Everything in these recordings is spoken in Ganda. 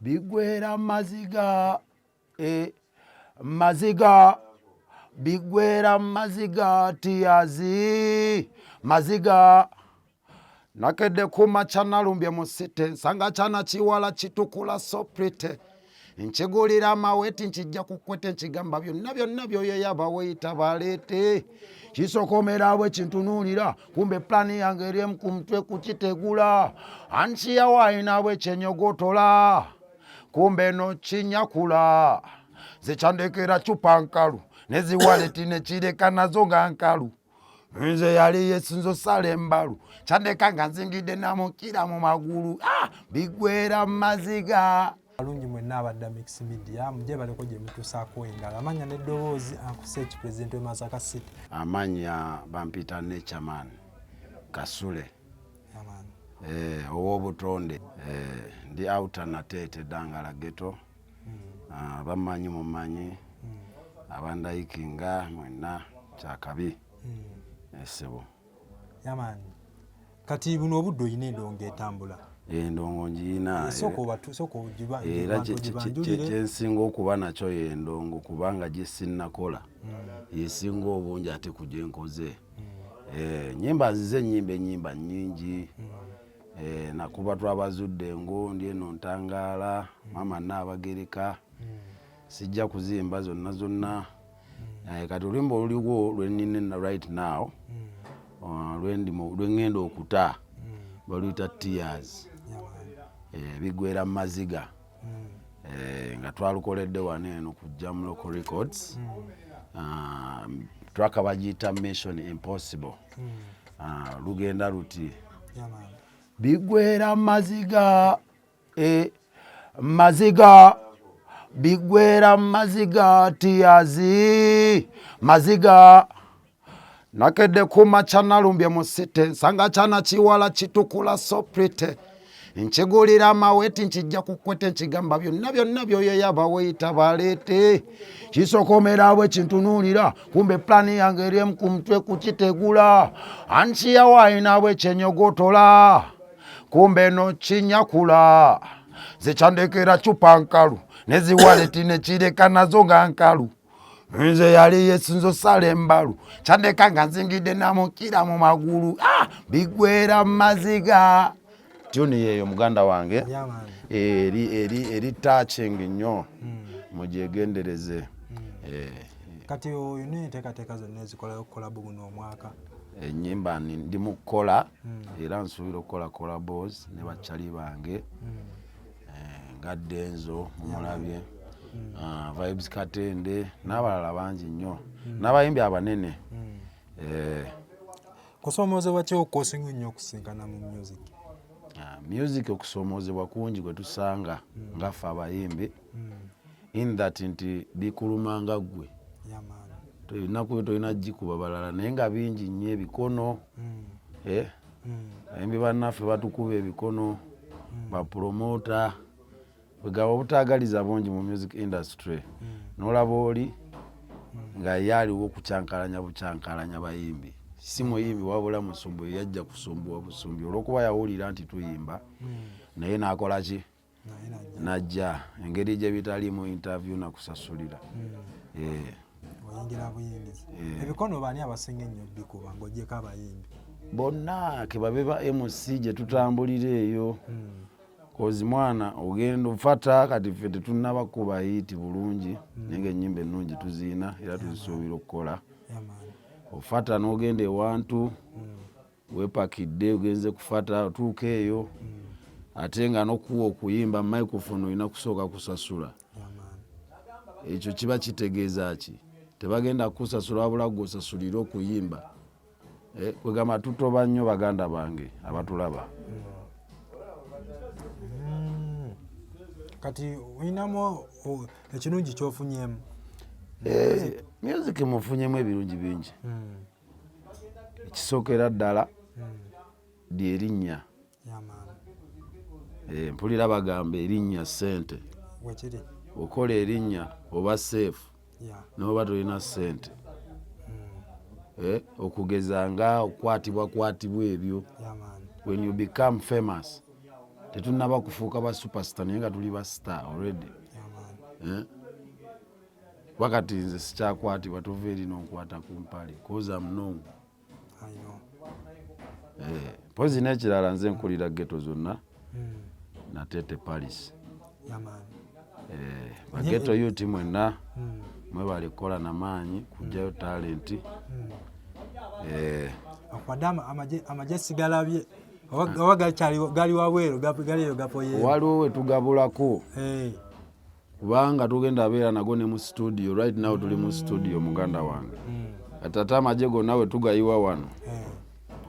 bigwera maziga maziga bigwera maziga tiazi maziga nakede kuma chana lumbye musite sanga chana chiwala chitukula soprite nchigulira maweti nchijja kukwete nchigamba byonna byoyo yabaweita balete chisokomera bwe kintunulira kumbe plani yange eri kumutwe kukitegula anchiya waina bwe chenyogotola kumbe no chinyakula zichandekera chupa nkalu neziwaleti nechireka nazo nga nkalu nze yali yesinzo sale mbalu chandeka nga nzingide namukira mu magulu bigwera maziga alungi mwenna abadda Mix Media muje baleko gye mutusaako engala amanya n'eddoboozi Uncle President w'Masaka City amanya bampita Nature Kasule owobutonde ndi outer Nateete Dangala Ghetto bamanyi mumanyi abandayikinga mwenna kyakabi esebo yamani kati buno obudde oyina endongo etambula endongo njina soko jiba era kyensinga okuba nakyo yendongo kubanga gisinnakola yesinga obungi ate kujja enkoze nyimba nzize nyimba nyingi nakuba twabazudde engondi eno ntangala mama nabagereka sijja kuzimba zonna kati olwimba oluliwo lwenina right now lwengenda okuta baluyita tears bigwera maziga nga twalukoledde wano eno ku Jamlock Records twaka bagiyita Mission Impossible lugenda luti bigwera maziga maziga bigwera maziga tiazi maziga nakede kuma chana lumbye musite sanga chana chiwala chitukula soprite nchigulira maweti nchijja kukwete nchigamba byonna byoyo yabaweita balete chisokomera bwe kintunulira kumbe plani yange eri kumutwe kukitegula anchiya waina bwe chenyogotola kumbe no chinyakula zichandekera chupa nkalu neziwaleti nechireka nazo nga nkalu nze yali yesinzo sale mbalu chandeka nga nzingide namukira mu magulu bigwera maziga tuni yeyo muganda wange eri touching nnyo mujegendereze kati oyo neteekateeka zonna ezikola collab guno omwaka enyimba ndi mukola era nsuubira okukola collabos ne bakyali bange nga Denzo mumulabye Vibes Katende n'abalala bangi nnyo n'abayimbi abanene kusoomozebwa ki okusinga nnyo okusinkana mu music music okusoomozebwa kungi gwe tusanga ngaffe abayimbi in that nti bikulumanga ggwe tolina gikuba balala naye nga bingi nnyo ebikono bayimbi bannaffe batukuba ebikono bapromota bwegaba obutaagaliza bungi mu music industry n'olaba oli nga yaliwo bucyankalanya bayimbi si muyimbi wabula musumbu yajja kusumbuwa busumbi olw'okuba yawulira nti tuyimba naye n'akola ki najja engeri gye bitalimu interview nakusasulira oyingira buyingizi ebikono baani abasinga ennyo bikuba ng'ogyeko abayimbi bonna ke babe ba MC gye tutambulira eyo kozi mwana ogenda ofata kati ffe tetunaba kuba hiti bulungi naye ennyimba ennungi tuziina era tuzisuubira okukola ofata n'ogenda ewantu wepakidde ogenze kufata otuuka eyo ate nga n'okuwa okuyimba microphone olina kusooka kusasula ekyo kiba kitegeeza ki tebagenda kusasula wabula gwosasulira okuyimba kwegamba tutoba nnyo baganda bange abatulaba kati oyinamu ekirungi kyofunyemu music mufunyemu ebirungi bingi ekisookera ddala lyerinnya mpulira bagamba erinnya ssente okola erinnya oba seefu noba tolina ssente okugeza nga okukwatibwa ebyo when you become famous tetunaba kufuuka ba superstar naye nga tuli ba star already. Wakati nze sikyakwatibwa tova eri n'onkwata ku mpale cause I'm known. Pozi n'ekirala nze nkulira Ghetto zonna Nateete Paris. Ba Ghetto youth mwenna mwebale kukola n'amaanyi kujjayo talenti. Akwadama amaje sigalabye oba gali wabweru galiyo gapoye. Waliwo we tugabulako. Kubanga tugenda abeera nago ne mu studio right now tuli mu studio muganda wange. Atata amaje gonna we tugayiwa wano.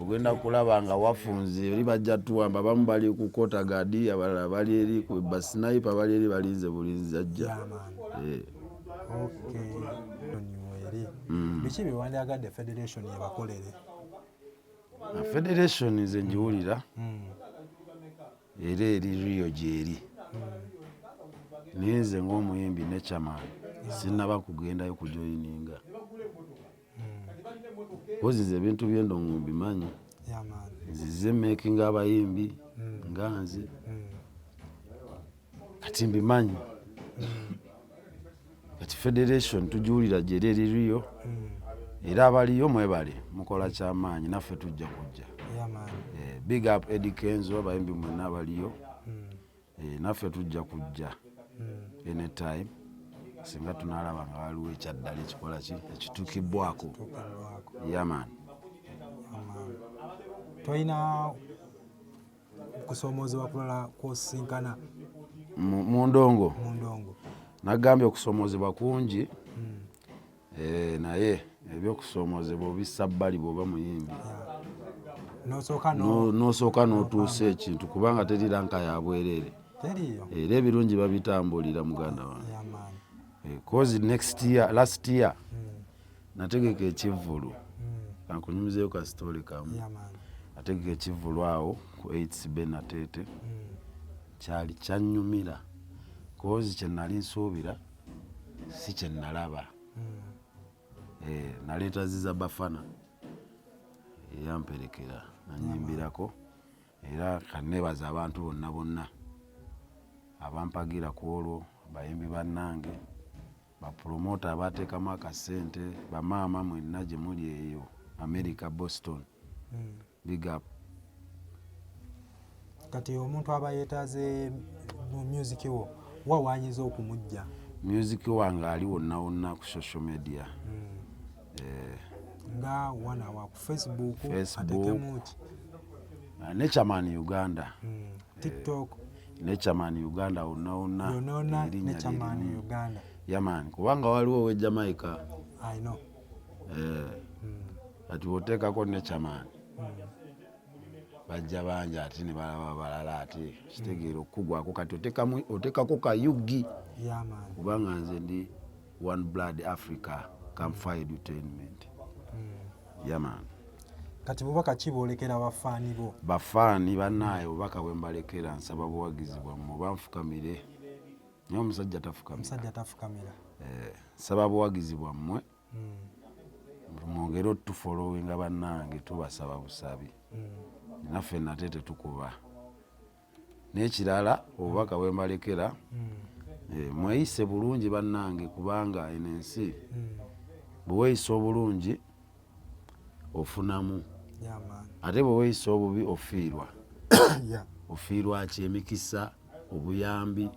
Ogenda kulaba nga wafunze eri bajja tuwamba bamu bali ku kota gadi abalala bali eri ku basniper bali eri balinze bulinzi ajja. Biki biwandiagadde federation yebakolere? Federation nze njiwulira era eri Rio gyeri. Nize ng'omuyimbi ne chairman sinaba kugendayo kujoyininga. Kozize ebintu byendo mbimanyi. Nzize making abayimbi nga nze. Kati mbimanyi. Kati federation tujiwulira gyeri eri Rio. Era abaliyo mwebale mukola kyamaanyi naffe tujja kujja. Big up Eddie Kenzo abayimbi mwenna abaliyo. Naffe tujja kujja. Anytime singa tunalaba nga waliwo ekyaddala ekikola ki ekituukibwako. Yaman. Toyina kusoomozebwa kulala kwosinkana mu ndongo. Nagambye okusoomozebwa kungi naye ebyokusoomozebwa obissa bbali bw'oba muyimbi. N'osooka n'otuusa ekintu kubanga terira nka ya bwereere. Era ebirungi babitambulira muganda wange. Cause last year nategeka ekivvulu kankunyumizeyo ka story kamu. Nategeka ekivvulu awo ku 8 be Nateete kyali kyanyumira cause kye nali nsuubira si kye nalaba. Naleeta ziza bafana eyamperekera nanyimbirako era kanneebaza abantu bonna bonna abampagira ku olwo bayimbi bannange bapromota abateekamu akasente bamaama mwenna gye muli eyo America Boston. Big up. Kati omuntu aba yeetaaze mu music wo wawanyiza okumujja? Music wange ali wonna wonna ku social media. Nga wana wa ku Facebook ne chairman Uganda. TikTok ne chairman Uganda wonna ne chairman Uganda. Yaman kubanga waliwo we Jamaica. I know. Ati woteekako ne chairman. Bajja bangi ati ne balaba balala ati kitegeera okugwako kati oteekako kayugi. Kubanga nze ndi One Blood Africa Campfire Entertainment. Yaman. Kati bubaka ki boolekera bafaani bo? Bafaani bannaye bubaka bwe mbalekera nsaba buwagizi bwammwe banfukamire. Naye omusajja tafukamira. Nsaba buwagizi bwammwe. Mwongere otufollowinga bannange tubasaba busabi. Naffe Nateete tukuba. N'ekirala obubaka bwe mbalekera mweyise bulungi bannange kubanga eno ensi bwe weeyisa obulungi ofunamu. Ate bwe weeyisa obubi ofiirwa. Ofiirwa ki? Emikisa, obuyambi.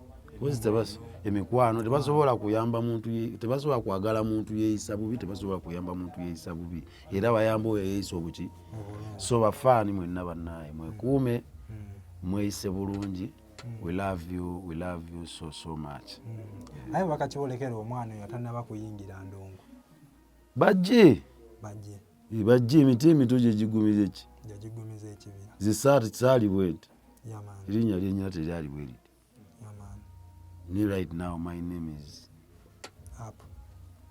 Emikwano tebasobola kuyamba muntu, tebasobola kwagala muntu yeeyisa bubi, tebasobola kuyamba muntu yeeyisa bubi. Era bayamba oyo yeeyisa obuki. So bafaani mwenna bannaye mwekuume mweyise bulungi. We love you so much. Aye wakati olekera omwana oyo atannaba kuyingira ndongo. Bajje emiti emito gye gigumiza eki. Ekibira. Zisaati saali bwenti. Erinnya lyennyina teryali bwe liti. Ni right now my name is Up.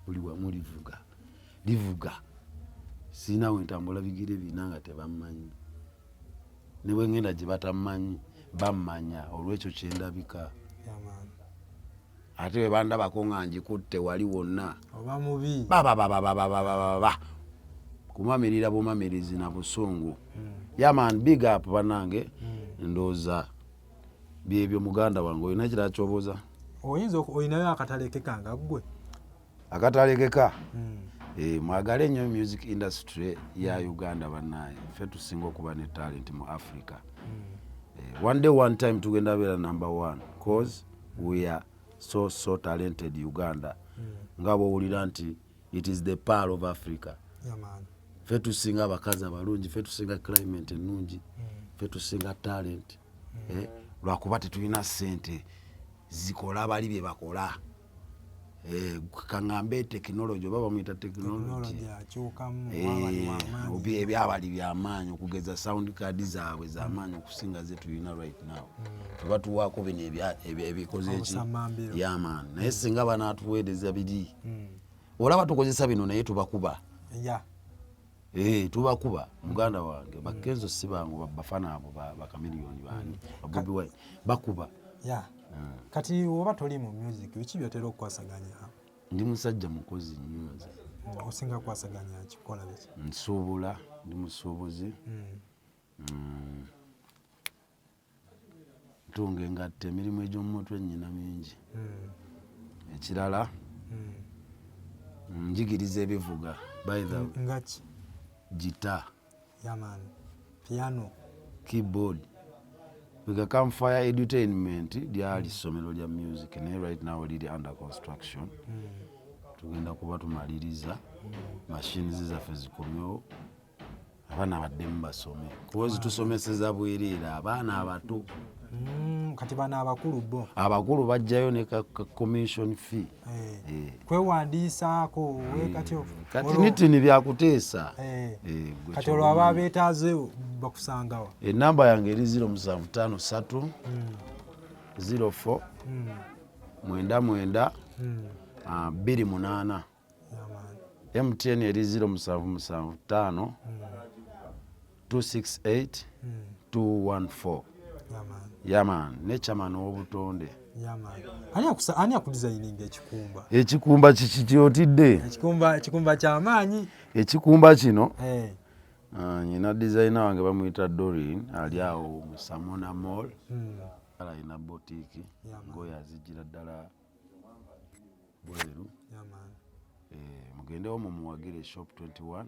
Buli wamu livuga. Sina wentambula bigire binanga tebammanyi. Ne bwe ngenda gye batammanyi bammanya olw'ekyo kyendabika. Ate we bandabako nga njikutte wali wonna. Oba mubi. Kumamirira bumamirizi na busungu. Yaman, big up banange. Ndooza byebyo muganda wange olina kirala kyobuuza? Oyinayo akatale kekanga ggwe? Akatale keka? Mwagale nnyo music industry ya Uganda bannaaye. Ffe tusinga okuba ne talent mu Africa. One day, one time tugenda beera number one cause we are so talented Uganda. Nga bw'owulira nti it is the pearl of Africa. Ffe tusinga abakazi abalungi, ffe tusinga climate ennungi, ffe tusinga talent. Lwakuba tetulina ssente zikola abali bye bakola. Kaŋŋambe tekinologi oba bamuyita tekinologi ebyabali byamaanyi okugeza sound card zaabwe zamaanyi okusinga ze tulina right now. Tuba tuwaako bino ebikoze eki yamaani naye singa banaatuweereza biri olaba tukozesa bino naye tubakuba. Tubakuba muganda wange bakenzo si bangu bafana abo bakamiliyoni bani babobi wine bakuba. Kati oba toli mu music biki byotera okukwasaganya? Ndi musajja mukozi nnyo nze. Osinga kwasaganya kikola biki? Nsuubula, ndi musuubuzi. Ntunga engatta, emirimu egy'omumutwe nnyina mingi. Ekirala njigiriza ebivuga ngaki? Gita, piano, keyboard. Biga Campfire Edutainment lyali ssomero lya music naye right now liri under construction. Tugenda kuba tumaliriza machines zaffe zikomyewo abaana baddemu basome kuba tusomeseza bwereera abaana abato. Kati bana abakulu bo? Abakulu bajjayo ne commission fee. Kwewandiisaako kati nitini byakuteesa. Kati olwo aba beetaaze bakusangawa? Enamba yange eri 0753 04 99 28. MTN eri 0775 268 214. Yaman, nechaman w'obutonde. Ani akudesigninga ekikumba? Ekikumba kikyotidde? Ekikumba ky'amaanyi. Ekikumba kino nyina designer wange bamuyita Doreen ali awo mu Samona Mall. Alina boutique ngoye azijjira ddala bweru. Mugendewo mumuwagire shop 21.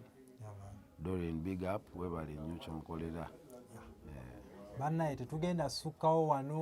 Doreen big up webale nnyo kyomukolera. Bannaye tetugenda sukkawo wano.